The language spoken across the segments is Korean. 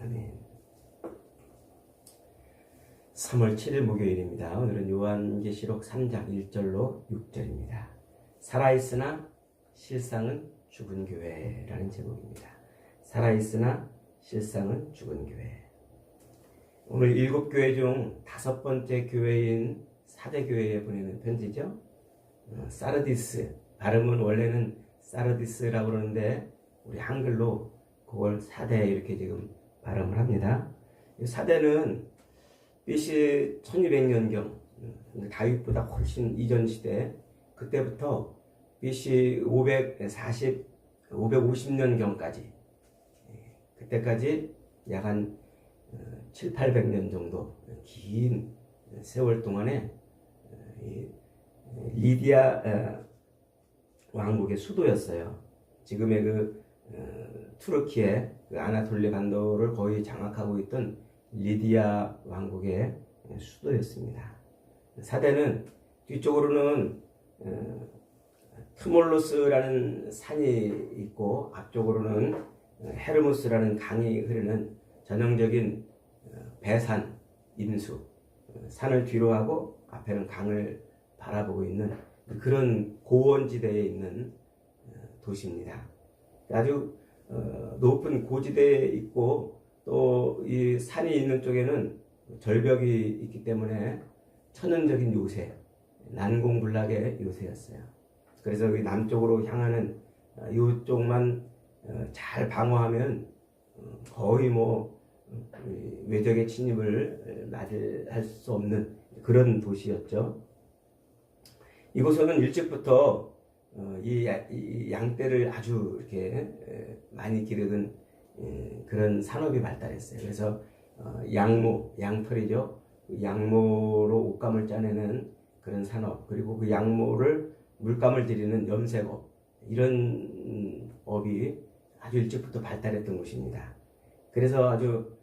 아멘. 3월 7일 목요일입니다. 오늘은 요한계시록 3장 1절로 6절입니다. 살아있으나 실상은 죽은 교회라는 제목입니다. 살아있으나 실상은 죽은 교회. 오늘 7교회 중 5번째 교회인 사대교회에 보내는 편지죠. 사르디스, 발음은 원래는 사르디스라고 그러는데 우리 한글로 그걸 사대 이렇게 지금 발음을 합니다. 사대는 BC 1200년경 다윗보다 훨씬 이전 시대, 그때부터 BC 550년경까지 그때까지 약 한 7, 800년 정도 긴 세월 동안에 리디아 왕국의 수도였어요. 지금의 투르키의 아나톨리 반도를 거의 장악하고 있던 리디아 왕국의 수도였습니다. 사대는 뒤쪽으로는 트몰로스라는 산이 있고 앞쪽으로는 헤르모스라는 강이 흐르는 전형적인 배산, 인수, 산을 뒤로 하고 앞에는 강을 바라보고 있는 그런 고원지대에 있는 도시입니다. 아주 높은 고지대에 있고 또 이 산이 있는 쪽에는 절벽이 있기 때문에 천연적인 요새, 난공불락의 요새였어요. 그래서 이 남쪽으로 향하는 이쪽만 잘 방어하면 거의 외적의 침입을 맞이할 수 없는 그런 도시였죠. 이곳에는 일찍부터 이 양떼를 아주 이렇게 많이 기르던 그런 산업이 발달했어요. 그래서 양모, 양털이죠. 양모로 옷감을 짜내는 그런 산업, 그리고 그 양모를 물감을 들이는 염색업, 이런 업이 아주 일찍부터 발달했던 곳입니다. 그래서 아주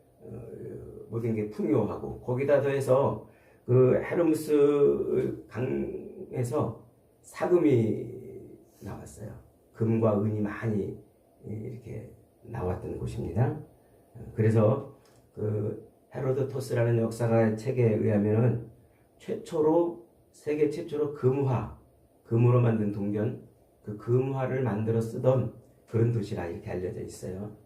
모든 게 풍요하고, 거기다 더해서 그 헤르무스 강에서 사금이 나왔어요. 금과 은이 많이 이렇게 나왔던 곳입니다. 그래서 그 헤로도토스라는 역사가의 책에 의하면은 세계 최초로 금으로 만든 동전, 그 금화를 만들어 쓰던 그런 도시라 이렇게 알려져 있어요.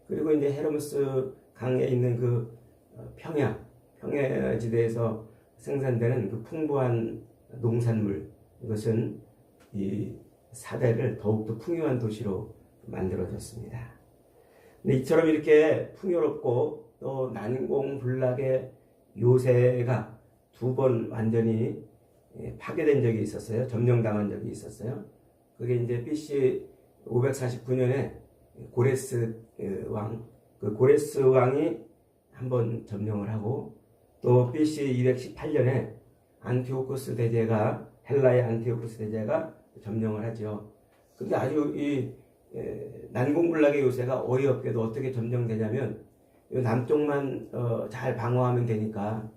그리고 이제 헤르무스 강에 있는 그 평야지대에서 생산되는 그 풍부한 농산물, 이것은 이 사대를 더욱더 풍요한 도시로 만들어졌습니다. 근데 이처럼 이렇게 풍요롭고 또 난공불락의 요새가 2번 완전히 파괴된 적이 있었어요. 점령당한 적이 있었어요. 그게 이제 BC 549년에 고레스 왕, 그 고레스 왕이 한번 점령을 하고, 또 BC 218년에 안티오코스 대제가, 헬라의 안티오코스 대제가 점령을 하죠. 근데 아주 이 난공불락의 요새가 어이없게도 어떻게 점령되냐면, 요 남쪽만 잘 방어하면 되니까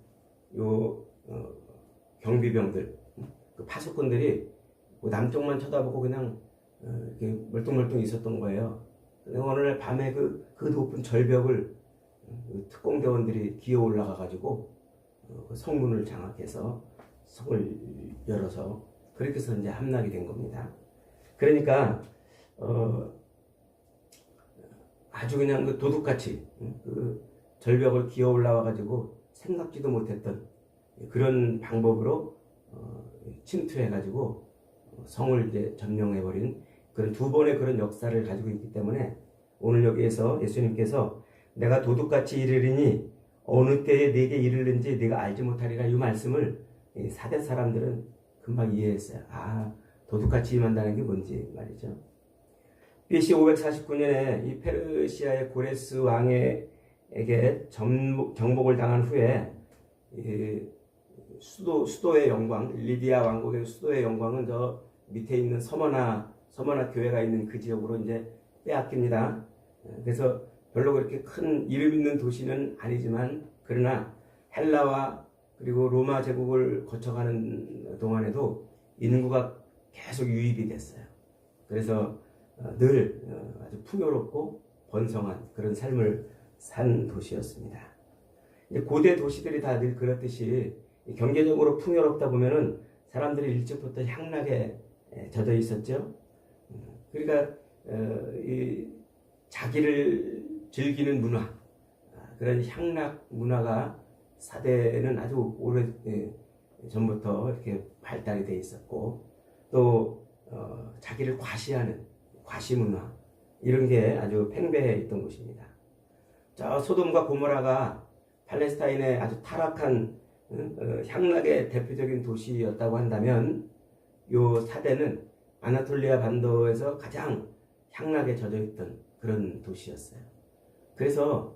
경비병들, 그 파수꾼들이 남쪽만 쳐다보고 그냥 이렇게 멀뚱멀뚱 있었던 거예요. 근데 어느 날 밤에 그 높은 절벽을 특공대원들이 기어 올라가 가지고 성문을 장악해서 성을 열어서 그렇게 해서 이제 함락이 된 겁니다. 그러니까 아주 그냥 그 도둑같이 그 절벽을 기어 올라와 가지고 생각지도 못했던 그런 방법으로 침투해 가지고 성을 이제 점령해버린 그런 2번의 그런 역사를 가지고 있기 때문에, 오늘 여기에서 예수님께서 내가 도둑같이 이르리니 어느 때에 네게 이르는지 네가 알지 못하리라, 이 말씀을 사대 사람들은 금방 이해했어요. 아, 도둑같이 임한다는 게 뭔지 말이죠. BC 549년에 이 페르시아의 고레스 왕에게 정복을 당한 후에 수도의 영광, 리디아 왕국의 수도의 영광은 저 밑에 있는 서머나 교회가 있는 그 지역으로 이제 빼앗깁니다. 그래서 별로 그렇게 큰 이름 있는 도시는 아니지만, 그러나 헬라와 그리고 로마 제국을 거쳐가는 동안에도 인구가 계속 유입이 됐어요. 그래서 늘 아주 풍요롭고 번성한 그런 삶을 산 도시였습니다. 이제 고대 도시들이 다 늘 그렇듯이 경제적으로 풍요롭다 보면은 사람들이 일찍부터 향락에 젖어 있었죠. 그러니까 이 자기를 즐기는 문화, 그런 향락 문화가 사대는 아주 오래 전부터 이렇게 발달이 돼 있었고, 또 자기를 과시하는 과시 문화, 이런 게 아주 팽배해 있던 곳입니다. 저 소돔과 고모라가 팔레스타인의 아주 타락한 향락의 대표적인 도시였다고 한다면, 요 사대는 아나톨리아 반도에서 가장 향락에 젖어 있던 그런 도시였어요. 그래서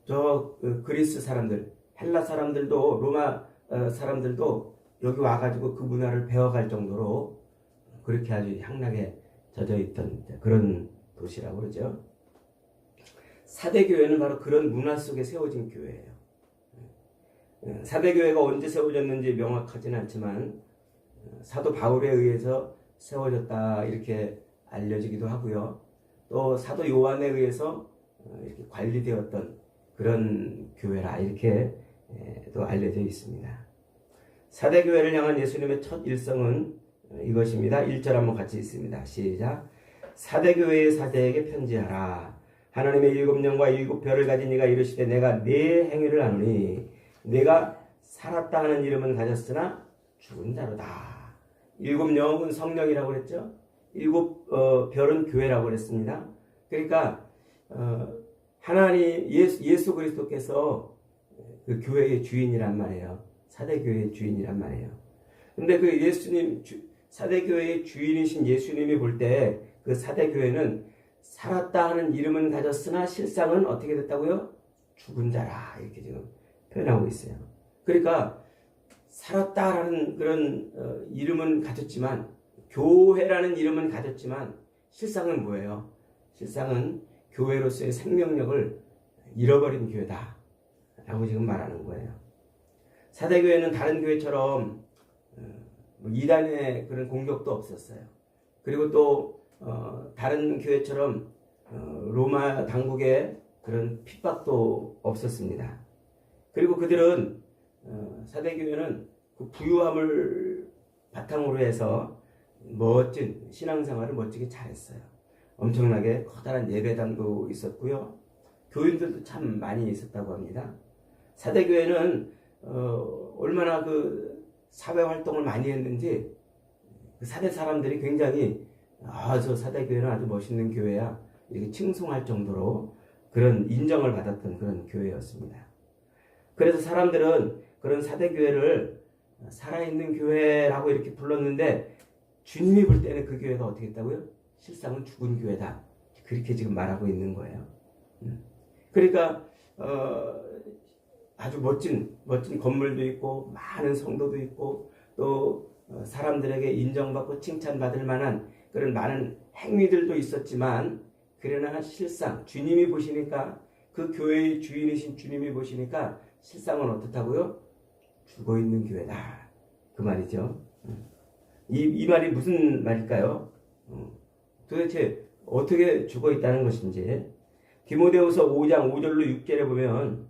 저 그리스 사람들, 헬라 사람들도, 로마 사람들도 여기 와가지고 그 문화를 배워갈 정도로 그렇게 아주 향락에 젖어 있던 그런 도시라고 그러죠. 사대교회는 바로 그런 문화 속에 세워진 교회예요. 사대교회가 언제 세워졌는지 명확하지는 않지만 사도 바울에 의해서 세워졌다 이렇게 알려지기도 하고요. 또 사도 요한에 의해서 이렇게 관리되었던 그런 교회라 이렇게 또 알려져 있습니다. 사대교회를 향한 예수님의 첫 일성은 이것입니다. 1절 한번 같이 읽습니다. 시작. 사대교회의 사대에게 편지하라. 하나님의 7영과 7별을 가진 이가 이르시되 내가 네 행위를 아노니 내가 살았다 하는 이름은 가졌으나 죽은 자로다. 7영은 성령이라고 그랬죠. 7별은 교회라고 그랬습니다. 그러니까 하나님 예수 그리스도께서 그 교회의 주인이란 말이에요. 사대교회의 주인이란 말이에요. 근데 그 예수님 사대교회의 주인이신 예수님이 볼 때 그 사대교회는 살았다 하는 이름은 가졌으나 실상은 어떻게 됐다고요? 죽은 자라 이렇게 지금 표현하고 있어요. 그러니까 살았다라는 그런 이름은 가졌지만, 교회라는 이름은 가졌지만 실상은 뭐예요? 실상은 교회로서의 생명력을 잃어버린 교회다 라고 지금 말하는 거예요. 사대교회는 다른 교회처럼 이단의 그런 공격도 없었어요. 그리고 또 다른 교회처럼 로마 당국의 그런 핍박도 없었습니다. 그리고 그들은 사대교회는 그 부유함을 바탕으로 해서 멋진 신앙생활을 멋지게 잘했어요. 엄청나게 커다란 예배당도 있었고요. 교인들도 참 많이 있었다고 합니다. 사대교회는 얼마나 그 사회활동을 많이 했는지 그 사대 사람들이 굉장히 저 사대교회는 아주 멋있는 교회야 이렇게 칭송할 정도로 그런 인정을 받았던 그런 교회였습니다. 그래서 사람들은 그런 사대교회를 살아있는 교회라고 이렇게 불렀는데, 주님이 볼 때는 그 교회가 어떻게 했다고요? 실상은 죽은 교회다. 그렇게 지금 말하고 있는 거예요. 그러니까 아주 멋진 건물도 있고 많은 성도도 있고 또 사람들에게 인정받고 칭찬받을 만한 그런 많은 행위들도 있었지만, 그러나 실상 주님이 보시니까, 그 교회의 주인이신 주님이 보시니까 실상은 어떻다고요? 죽어있는 교회다 그 말이죠. 이 말이 무슨 말일까요? 도대체 어떻게 죽어있다는 것인지, 디모데후서 5장 5절로 6절에 보면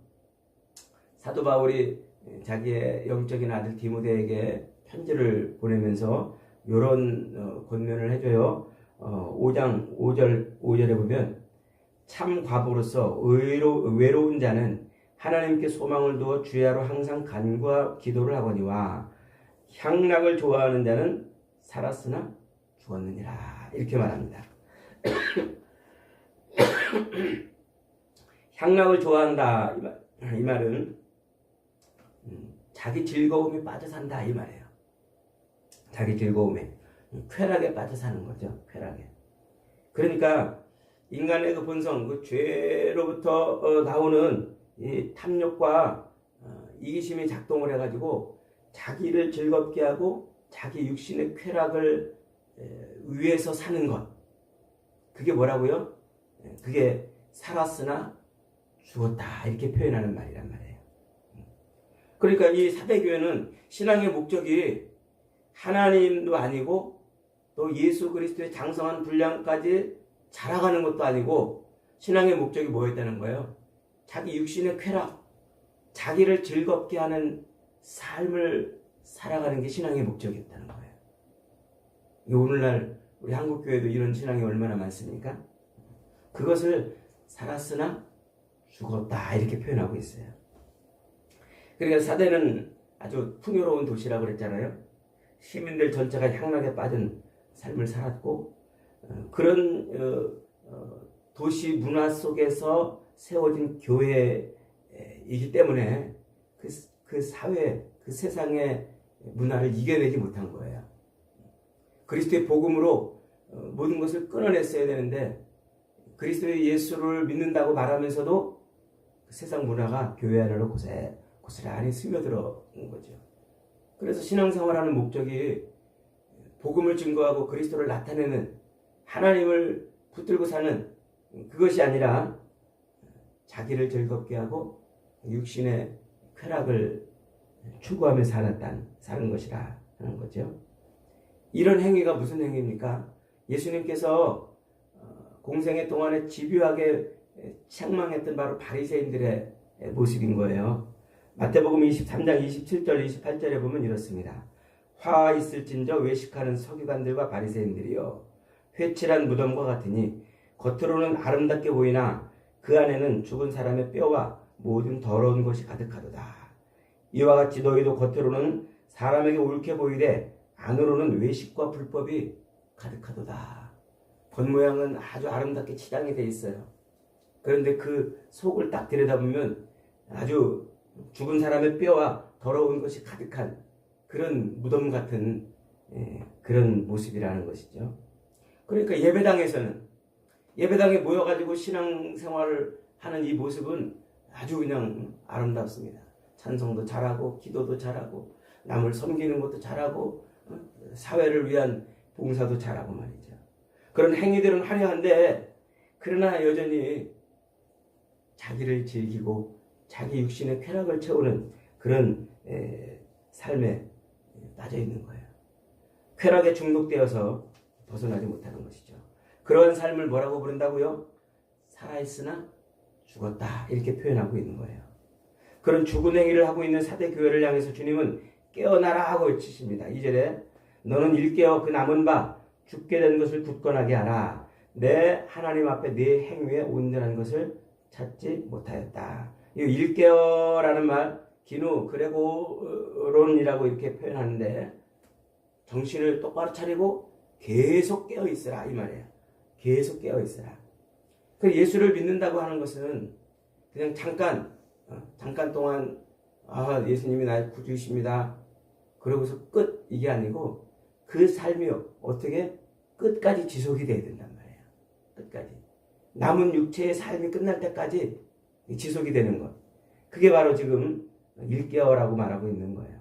사도 바울이 자기의 영적인 아들 디모데에게 편지를 보내면서 이런 권면을 해줘요. 5장 5절에 보면 참 과부로서 외로운 자는 하나님께 소망을 두어 주야로 항상 간구와 기도를 하거니와 향락을 좋아하는 자는 살았으나 죽었느니라 이렇게 말합니다. 향락을 좋아한다 이 말은 자기 즐거움에 빠져 산다 이 말이에요. 자기 즐거움에, 쾌락에 빠져 사는 거죠. 쾌락에. 그러니까 인간의 그 본성, 그 죄로부터 나오는 이 탐욕과 이기심이 작동을 해가지고 자기를 즐겁게 하고 자기 육신의 쾌락을 위해서 사는 것, 그게 뭐라고요? 그게 살았으나 죽었다 이렇게 표현하는 말이란 말이에요. 그러니까 이 사대교회는 신앙의 목적이 하나님도 아니고 또 예수 그리스도의 장성한 분량까지 자라가는 것도 아니고, 신앙의 목적이 뭐였다는 거예요? 자기 육신의 쾌락, 자기를 즐겁게 하는 삶을 살아가는 게 신앙의 목적이었다는 거예요. 오늘날 우리 한국교회도 이런 신앙이 얼마나 많습니까? 그것을 살았으나 죽었다 이렇게 표현하고 있어요. 그러니까 사대는 아주 풍요로운 도시라고 그랬잖아요. 시민들 전체가 향락에 빠진 삶을 살았고 그런 도시 문화 속에서 세워진 교회이기 때문에 그 사회, 그 세상의 문화를 이겨내지 못한 거예요. 그리스도의 복음으로 모든 것을 끊어냈어야 되는데 그리스도의 예수를 믿는다고 말하면서도 그 세상 문화가 교회 안으로 고스란히 스며들어온 거죠. 그래서 신앙생활하는 목적이 복음을 증거하고 그리스도를 나타내는 하나님을 붙들고 사는 그것이 아니라 자기를 즐겁게 하고 육신의 쾌락을 추구하며 사는 것이라 하는 거죠. 이런 행위가 무슨 행위입니까? 예수님께서 공생애 동안에 집요하게 책망했던 바로 바리새인들의 모습인 거예요. 마태복음 23장 27절 28절에 보면 이렇습니다. 화 있을진저 외식하는 서기관들과 바리새인들이여 회칠한 무덤과 같으니 겉으로는 아름답게 보이나 그 안에는 죽은 사람의 뼈와 모든 더러운 것이 가득하도다. 이와 같이 너희도 겉으로는 사람에게 옳게 보이되 안으로는 외식과 불법이 가득하도다. 겉모양은 아주 아름답게 치장이 돼 있어요. 그런데 그 속을 딱 들여다보면 아주 죽은 사람의 뼈와 더러운 것이 가득한 그런 무덤 같은 그런 모습이라는 것이죠. 그러니까 예배당에 모여가지고 신앙생활을 하는 이 모습은 아주 그냥 아름답습니다. 찬송도 잘하고 기도도 잘하고 남을 섬기는 것도 잘하고 사회를 위한 봉사도 잘하고 말이죠. 그런 행위들은 화려한데 그러나 여전히 자기를 즐기고 자기 육신의 쾌락을 채우는 그런 삶에 빠져 있는 거예요. 쾌락에 중독되어서 벗어나지 못하는 것이죠. 그런 삶을 뭐라고 부른다고요? 살아있으나 죽었다 이렇게 표현하고 있는 거예요. 그런 죽은 행위를 하고 있는 사대 교회를 향해서 주님은 깨어나라 하고 외치십니다. 2절에 너는 일깨어 그 남은 바 죽게 된 것을 굳건하게 하라. 내 하나님 앞에 네 행위에 온전한 것을 찾지 못하였다. 이 일깨어라는 말 기누 그레고론이라고 이렇게 표현하는데 정신을 똑바로 차리고 계속 깨어 있으라 이 말이에요. 계속 깨어 있으라. 그 예수를 믿는다고 하는 것은 그냥 잠깐 동안 예수님이 나의 구주이십니다. 그러고서 끝 이게 아니고 그 삶이 어떻게 끝까지 지속이 돼야 된단 말이에요. 끝까지. 남은 육체의 삶이 끝날 때까지 지속이 되는 것. 그게 바로 지금 일깨어라고 말하고 있는 거예요.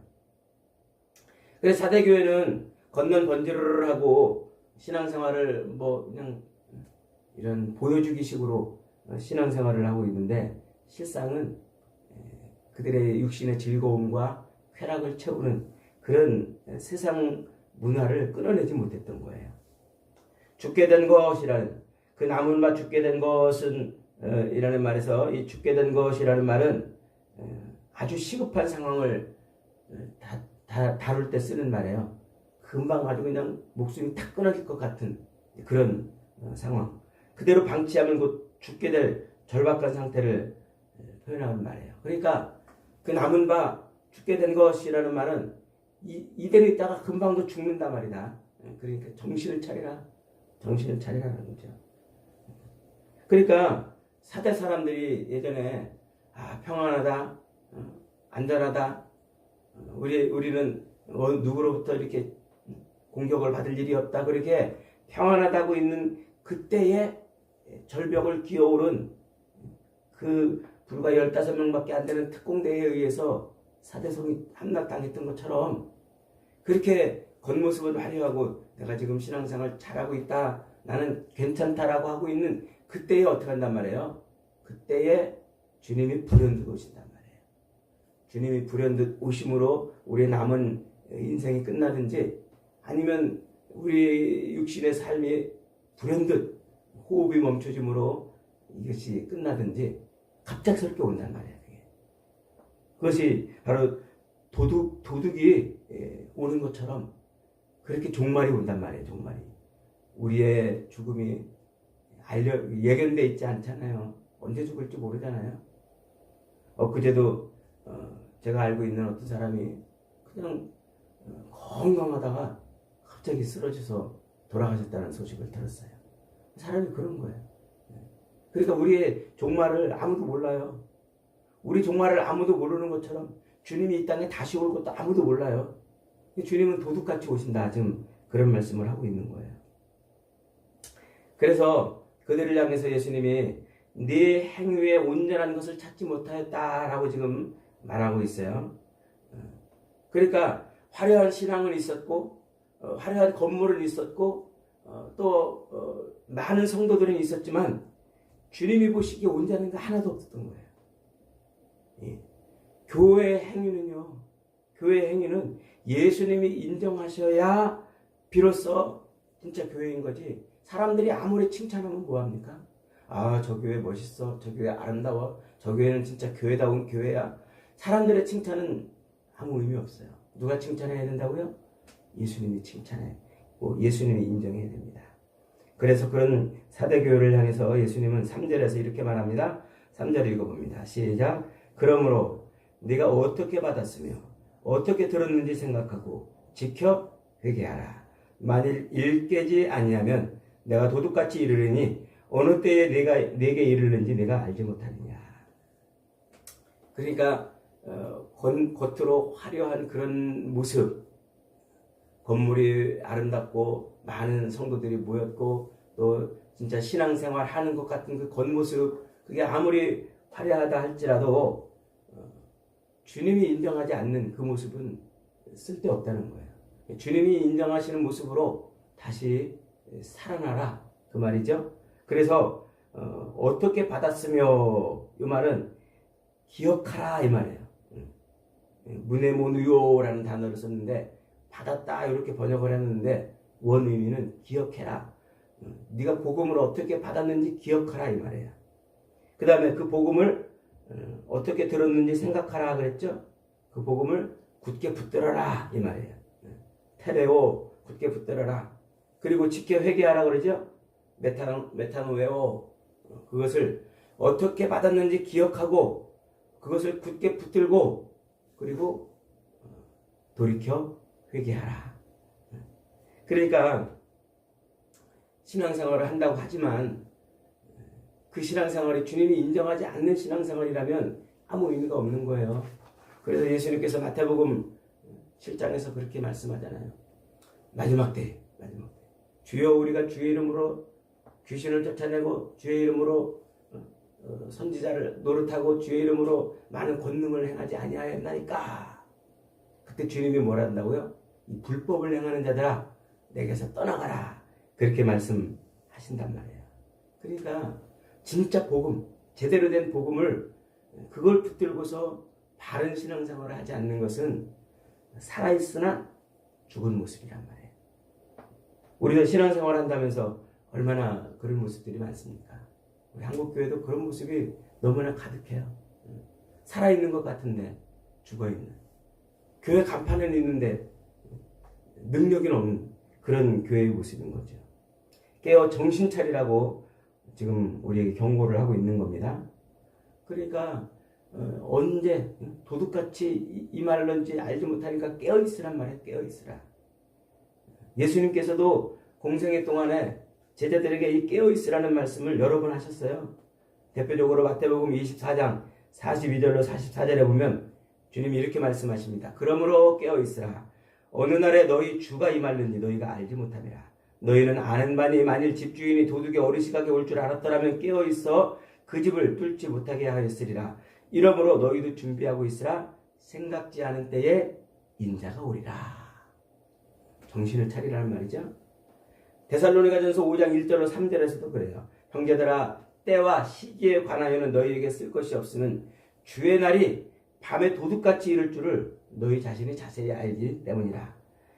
그래서 사대교회는 걷는 번지르르 하고 신앙생활을 그냥 이런 보여주기식으로 신앙생활을 하고 있는데 실상은 그들의 육신의 즐거움과 쾌락을 채우는 그런 세상 문화를 끊어내지 못했던 거예요. 죽게 된 것이라는 그 남은 바 죽게 된 것은 이라는 말에서 이 죽게 된 것이라는 말은 아주 시급한 상황을 다룰 때 쓰는 말이에요. 금방 아주 그냥 목숨이 탁 끊어질 것 같은 그런 상황. 그대로 방치하면 곧 죽게 될 절박한 상태를 표현하는 말이에요. 그러니까 그 남은 바 죽게 된 것이라는 말은 이대로 있다가 금방도 죽는단 말이다. 그러니까 정신을 차리라는 거죠. 그러니까 사대 사람들이 예전에 평안하다, 안전하다, 우리는 누구로부터 이렇게 공격을 받을 일이 없다, 그렇게 평안하다고 있는 그때의 절벽을 기어오른 그 불과 15명밖에 안 되는 특공대에 의해서 사대성이 함락당했던 것처럼 그렇게 겉모습은 화려하고 내가 지금 신앙생활 잘하고 있다, 나는 괜찮다라고 하고 있는 그때에 어떻게 한단 말이에요? 그때에 주님이 불현듯 오신단 말이에요. 주님이 불현듯 오심으로 우리의 남은 인생이 끝나든지 아니면 우리 육신의 삶이 불현듯 호흡이 멈춰짐으로 이것이 끝나든지 갑작스럽게 온단 말이에요. 그것이 바로 도둑이 오는 것처럼 그렇게 종말이 온단 말이에요. 종말이. 우리의 죽음이 예견돼 있지 않잖아요. 언제 죽을지 모르잖아요. 그제도 제가 알고 있는 어떤 사람이 그냥 건강하다가 갑자기 쓰러져서 돌아가셨다는 소식을 들었어요. 사람이 그런 거예요. 그러니까 우리의 종말을 아무도 몰라요. 우리 종말을 아무도 모르는 것처럼 주님이 이 땅에 다시 올 것도 아무도 몰라요. 주님은 도둑같이 오신다. 지금 그런 말씀을 하고 있는 거예요. 그래서 그들을 향해서 예수님이 네 행위에 온전한 것을 찾지 못하였다라고 지금 말하고 있어요. 그러니까 화려한 신앙은 있었고 화려한 건물은 있었고 또 많은 성도들은 있었지만 주님이 보시기에 온전한 게 하나도 없었던 거예요. 교회의 행위는요. 교회의 행위는 예수님이 인정하셔야 비로소 진짜 교회인 거지. 사람들이 아무리 칭찬하면 뭐합니까? 아, 저 교회 멋있어. 저 교회 아름다워. 저 교회는 진짜 교회다운 교회야. 사람들의 칭찬은 아무 의미 없어요. 누가 칭찬해야 된다고요? 예수님이 칭찬하고 예수님이 인정해야 됩니다. 그래서 그런 사대교회를 향해서 예수님은 3절에서 이렇게 말합니다. 3절 읽어봅니다. 시작. 그러므로 네가 어떻게 받았으며 어떻게 들었는지 생각하고 지켜 회개하라. 만일 일깨지 아니하면 내가 도둑같이 이르르니 어느 때에 내게 이르는지 내가 알지 못하느냐. 그러니까 겉으로 화려한 그런 모습, 건물이 아름답고 많은 성도들이 모였고 또 진짜 신앙생활 하는 것 같은 그 겉모습, 그게 아무리 화려하다 할지라도 주님이 인정하지 않는 그 모습은 쓸데없다는 거예요. 주님이 인정하시는 모습으로 다시 살아나라 그 말이죠. 그래서 어떻게 받았으며 이 말은 기억하라 이 말이에요. 무네모누요라는 단어를 썼는데 받았다 이렇게 번역을 했는데 원 의미는 기억해라. 네가 복음을 어떻게 받았는지 기억하라 이 말이에요. 그 다음에 그 복음을 어떻게 들었는지 생각하라 그랬죠. 그 복음을 굳게 붙들어라 이 말이에요. 테레오 굳게 붙들어라. 그리고 지켜 회개하라 그러죠. 메타노웨오 그것을 어떻게 받았는지 기억하고 그것을 굳게 붙들고 그리고 돌이켜 회개하라. 그러니까 신앙생활을 한다고 하지만 그 신앙생활이 주님이 인정하지 않는 신앙생활이라면 아무 의미가 없는 거예요. 그래서 예수님께서 마태복음 7장에서 그렇게 말씀하잖아요. 마지막 때 주여 우리가 주의 이름으로 귀신을 쫓아내고 주의 이름으로 선지자를 노릇하고 주의 이름으로 많은 권능을 행하지 아니하였나이까. 그때 주님이 뭐라 한다고요? 이 불법을 행하는 자들아 내게서 떠나가라. 그렇게 말씀하신단 말이에요. 그러니까 진짜 복음, 제대로 된 복음을 그걸 붙들고서 바른 신앙생활을 하지 않는 것은 살아있으나 죽은 모습이란 말이에요. 우리가 신앙생활을 한다면서 얼마나 그런 모습들이 많습니까? 우리 한국교회도 그런 모습이 너무나 가득해요. 살아있는 것 같은데 죽어있는. 교회 간판에는 있는데 능력이 없는 그런 교회의 모습인 거죠. 깨어 정신 차리라고 지금 우리에게 경고를 하고 있는 겁니다. 그러니까 언제 도둑같이 임할런지 알지 못하니까 깨어있으란 말이에요. 깨어있으라. 예수님께서도 공생애 동안에 제자들에게 이 깨어있으라는 말씀을 여러 번 하셨어요. 대표적으로 마태복음 24장 42절로 44절에 보면 주님이 이렇게 말씀하십니다. 그러므로 깨어있으라. 어느 날에 너희 주가 임할는지 너희가 알지 못함이라. 너희는 아는 바니 만일 집주인이 도둑이 어리시가게 올 줄 알았더라면 깨어있어 그 집을 뚫지 못하게 하였으리라. 이러므로 너희도 준비하고 있으라. 생각지 않은 때에 인자가 오리라. 정신을 차리라는 말이죠. 데살로니가전서 5장 1절로 3절에서도 그래요. 형제들아 때와 시기에 관하여는 너희에게 쓸 것이 없으면 주의 날이 밤에 도둑같이 이를 줄을 너희 자신이 자세히 알기 때문이라.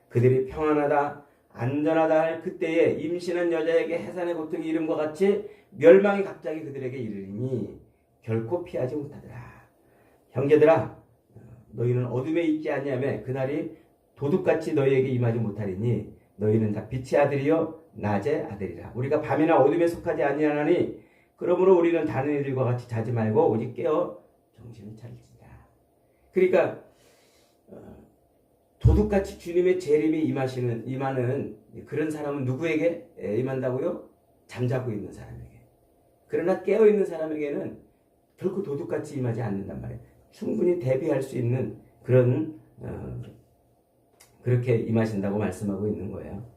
그들이 평안하다 안전하다 할 그때에 임신한 여자에게 해산의 고통이 이름과 같이 멸망이 갑자기 그들에게 이르리니 결코 피하지 못하더라. 형제들아, 너희는 어둠에 있지 아니하며 그날이 도둑같이 너희에게 임하지 못하리니 너희는 다 빛의 아들이요 낮의 아들이라. 우리가 밤이나 어둠에 속하지 아니하나니 그러므로 우리는 다른 이들과 같이 자지 말고 오직 깨어 정신을 차릴지니라. 그러니까 도둑같이 주님의 재림이 임하는 그런 사람은 누구에게 임한다고요? 잠자고 있는 사람에게. 그러나 깨어있는 사람에게는 결코 도둑같이 임하지 않는단 말이에요. 충분히 대비할 수 있는 그런 그렇게 임하신다고 말씀하고 있는 거예요.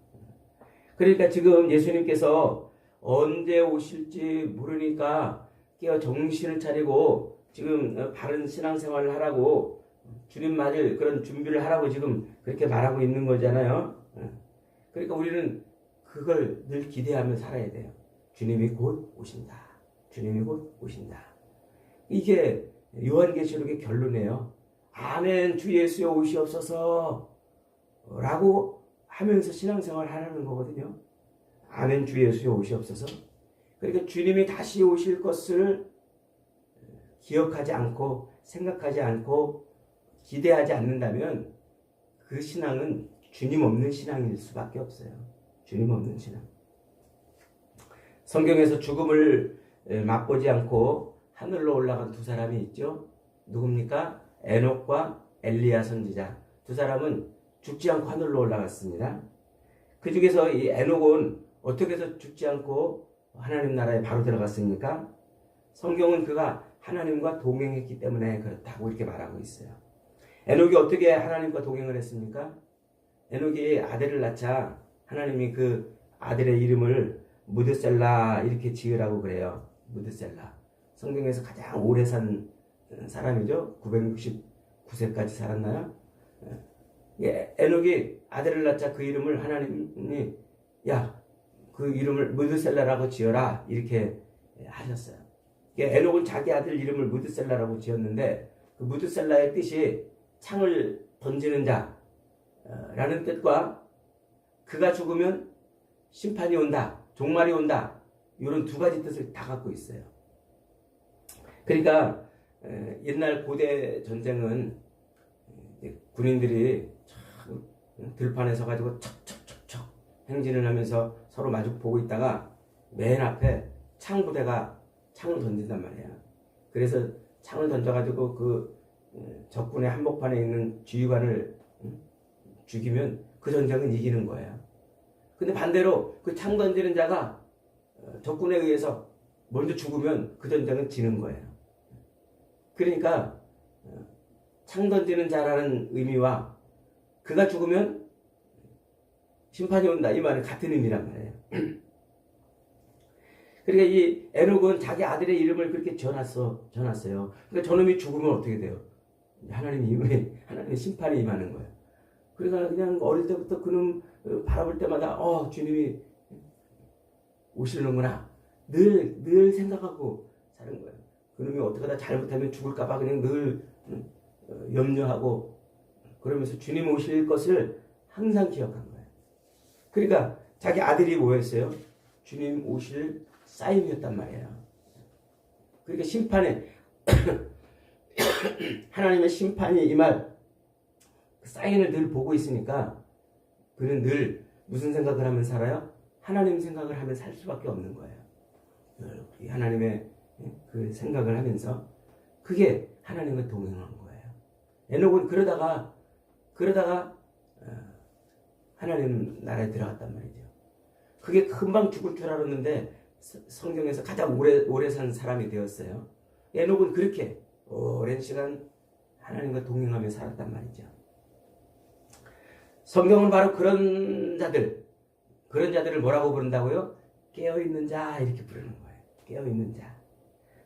그러니까 지금 예수님께서 언제 오실지 모르니까 깨어 정신을 차리고 지금 바른 신앙생활을 하라고 주님 맞을 그런 준비를 하라고 지금 그렇게 말하고 있는 거잖아요. 그러니까 우리는 그걸 늘 기대하며 살아야 돼요. 주님이 곧 오신다. 주님이 곧 오신다. 이게 요한계시록의 결론이에요. 아멘 주 예수여 오시옵소서 라고 하면서 신앙생활 하라는 거거든요. 아멘 주 예수여 오시옵소서. 그러니까 주님이 다시 오실 것을 기억하지 않고 생각하지 않고 기대하지 않는다면 그 신앙은 주님 없는 신앙일 수밖에 없어요. 주님 없는 신앙. 성경에서 죽음을 맛보지 않고 하늘로 올라간 두 사람이 있죠. 누굽니까? 에녹과 엘리야 선지자. 두 사람은 죽지 않고 하늘로 올라갔습니다. 그 중에서 이 에녹은 어떻게 해서 죽지 않고 하나님 나라에 바로 들어갔습니까? 성경은 그가 하나님과 동행했기 때문에 그렇다고 이렇게 말하고 있어요. 에녹이 어떻게 하나님과 동행을 했습니까? 에녹이 아들을 낳자 하나님이 그 아들의 이름을 무드셀라 이렇게 지으라고 그래요. 무드셀라. 성경에서 가장 오래 산 사람이죠. 969세까지 살았나요? 에녹이 아들을 낳자 그 이름을 하나님이 그 이름을 무드셀라라고 지어라 이렇게 하셨어요. 에녹은 자기 아들 이름을 무드셀라라고 지었는데 그 무드셀라의 뜻이 창을 던지는 자라는 뜻과 그가 죽으면 심판이 온다, 종말이 온다 이런 두 가지 뜻을 다 갖고 있어요. 그러니까 옛날 고대 전쟁은 군인들이 들판에 서가지고 척척척척 행진을 하면서 서로 마주 보고 있다가 맨 앞에 창 부대가 창을 던진단 말이야. 그래서 창을 던져가지고 그 적군의 한복판에 있는 지휘관을 죽이면 그 전쟁은 이기는 거예요. 근데 반대로 그 창 던지는 자가 적군에 의해서 먼저 죽으면 그 전쟁은 지는 거예요. 그러니까 창 던지는 자라는 의미와 그가 죽으면 심판이 온다 이 말은 같은 의미란 말이에요. 그러니까 이 에녹은 자기 아들의 이름을 그렇게 지어놨어요. 그러니까 저놈이 죽으면 어떻게 돼요? 하나님의 심판이 임하는 거예요. 그러니까 그냥 어릴 때부터 그놈 바라볼 때마다 주님이 오시는구나 늘 생각하고 사는 거예요. 그놈이 어떻게 다 잘못하면 죽을까봐 그냥 늘 염려하고 그러면서 주님 오실 것을 항상 기억한 거예요. 그러니까 자기 아들이 뭐였어요? 주님 오실 사인이었단 말이에요. 그러니까 심판에 하나님의 심판이 임할 그 사인을 늘 보고 있으니까 그는 늘 무슨 생각을 하면 살아요? 하나님 생각을 하면 살 수밖에 없는 거예요. 늘 하나님의 그 생각을 하면서 그게 하나님과 동행한 거예요. 에녹은 그러다가 하나님 나라에 들어갔단 말이죠. 그게 금방 죽을 줄 알았는데 성경에서 가장 오래 산 사람이 되었어요. 에녹은 그렇게 오랜 시간 하나님과 동행하며 살았단 말이죠. 성경은 바로 그런 자들을 뭐라고 부른다고요? 깨어있는 자 이렇게 부르는 거예요. 깨어있는 자.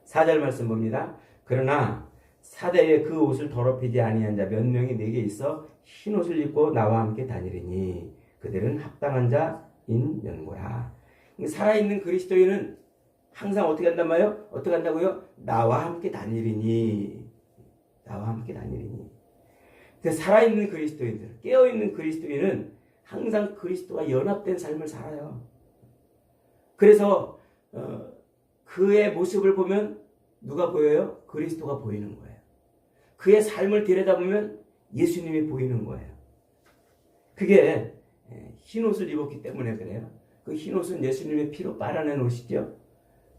4절 말씀 봅니다. 그러나 사대에 그 옷을 더럽히지 아니한 자 몇 명이 내게 있어 흰 옷을 입고 나와 함께 다니리니 그들은 합당한 자인 연고라. 살아있는 그리스도인은 항상 어떻게 한단 말이에요? 어떻게 한다고요? 나와 함께 다니리니. 나와 함께 다니리니. 살아있는 그리스도인들, 깨어있는 그리스도인은 항상 그리스도와 연합된 삶을 살아요. 그래서 그의 모습을 보면 누가 보여요? 그리스도가 보이는 거예요. 그의 삶을 들여다보면 예수님이 보이는 거예요. 그게 흰옷을 입었기 때문에 그래요. 그 흰옷은 예수님의 피로 빨아낸 옷이죠.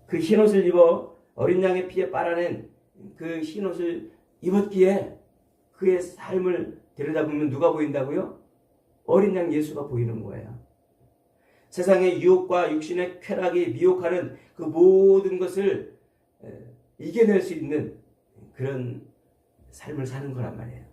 그 흰옷을 입어 어린 양의 피에 빨아낸 그 흰옷을 입었기에 그의 삶을 들여다보면 누가 보인다고요? 어린 양 예수가 보이는 거예요. 세상의 유혹과 육신의 쾌락이 미혹하는 그 모든 것을 이겨낼 수 있는 그런 삶을 사는 거란 말이에요.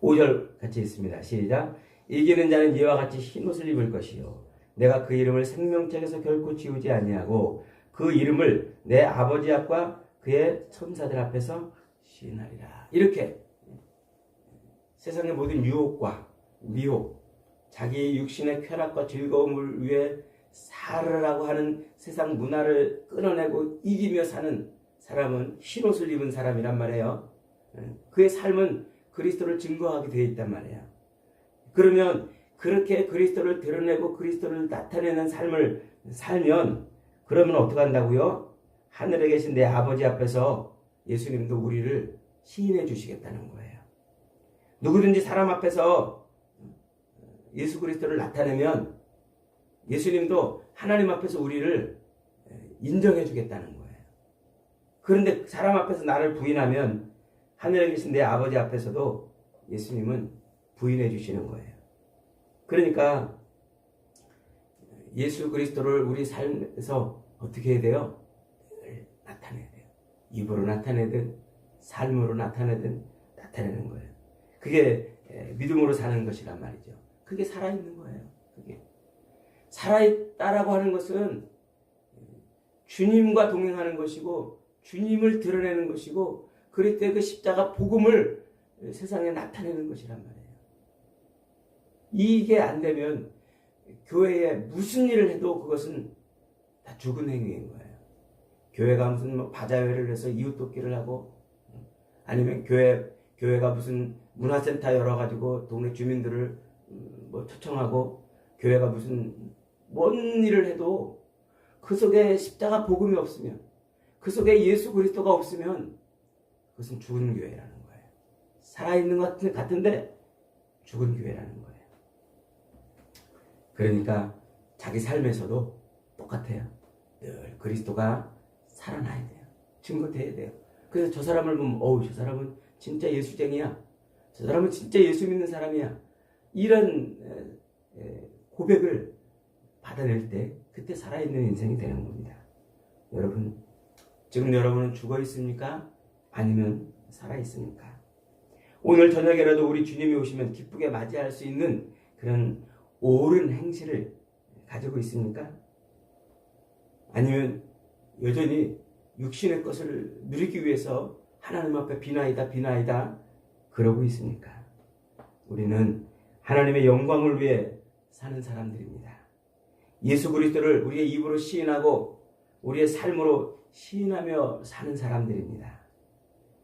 5절 같이 읽습니다. 시작. 이기는 자는 이와 같이 흰옷을 입을 것이요 내가 그 이름을 생명책에서 결코 지우지 아니하고 그 이름을 내 아버지 앞과 그의 천사들 앞에서 시인하리라. 이렇게 세상의 모든 유혹과 미혹, 자기 육신의 쾌락과 즐거움을 위해 살으라고 하는 세상 문화를 끊어내고 이기며 사는 사람은 흰옷을 입은 사람이란 말이에요. 그의 삶은 그리스도를 증거하게 되어 있단 말이에요. 그러면 그렇게 그리스도를 드러내고 그리스도를 나타내는 삶을 살면 그러면 어떻게 한다고요? 하늘에 계신 내 아버지 앞에서 예수님도 우리를 시인해 주시겠다는 거예요. 누구든지 사람 앞에서 예수 그리스도를 나타내면 예수님도 하나님 앞에서 우리를 인정해 주겠다는 거예요. 그런데 사람 앞에서 나를 부인하면 하늘에 계신 내 아버지 앞에서도 예수님은 부인해 주시는 거예요. 그러니까 예수 그리스도를 우리 삶에서 어떻게 해야 돼요? 늘 나타내야 돼요. 입으로 나타내든 삶으로 나타내든 나타내는 거예요. 그게 믿음으로 사는 것이란 말이죠. 그게 살아있는 거예요. 그게 살아있다라고 하는 것은 주님과 동행하는 것이고 주님을 드러내는 것이고 그럴 때 그 십자가 복음을 세상에 나타내는 것이란 말이에요. 이게 안 되면 교회에 무슨 일을 해도 그것은 다 죽은 행위인 거예요. 교회가 무슨 바자회를 해서 이웃돕기를 하고 아니면 교회가 무슨 문화센터 열어가지고 동네 주민들을 초청하고 교회가 무슨 뭔 일을 해도 그 속에 십자가 복음이 없으면 그 속에 예수 그리스도가 없으면 그것은 죽은 교회라는 거예요. 살아있는 것 같은데 죽은 교회라는 거예요. 그러니까 자기 삶에서도 똑같아요. 늘 그리스도가 살아나야 돼요. 증거돼야 돼요. 그래서 저 사람을 보면 어우 저 사람은 진짜 예수쟁이야. 저 사람은 진짜 예수 믿는 사람이야. 이런 고백을 받아낼 때 그때 살아있는 인생이 되는 겁니다. 여러분 지금 여러분은 죽어 있습니까? 아니면 살아 있습니까? 오늘 저녁에라도 우리 주님이 오시면 기쁘게 맞이할 수 있는 그런 옳은 행실을 가지고 있습니까? 아니면 여전히 육신의 것을 누리기 위해서 하나님 앞에 비나이다 그러고 있습니까? 우리는 하나님의 영광을 위해 사는 사람들입니다. 예수 그리스도를 우리의 입으로 시인하고 우리의 삶으로 시인하며 사는 사람들입니다.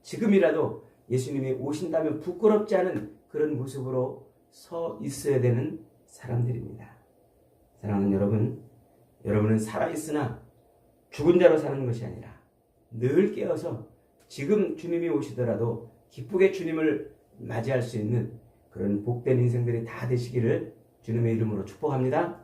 지금이라도 예수님이 오신다면 부끄럽지 않은 그런 모습으로 서 있어야 되는 사람들입니다. 사랑하는 여러분, 여러분은 살아있으나 죽은 자로 사는 것이 아니라 늘 깨어서 지금 주님이 오시더라도 기쁘게 주님을 맞이할 수 있는 그런 복된 인생들이 다 되시기를 주님의 이름으로 축복합니다.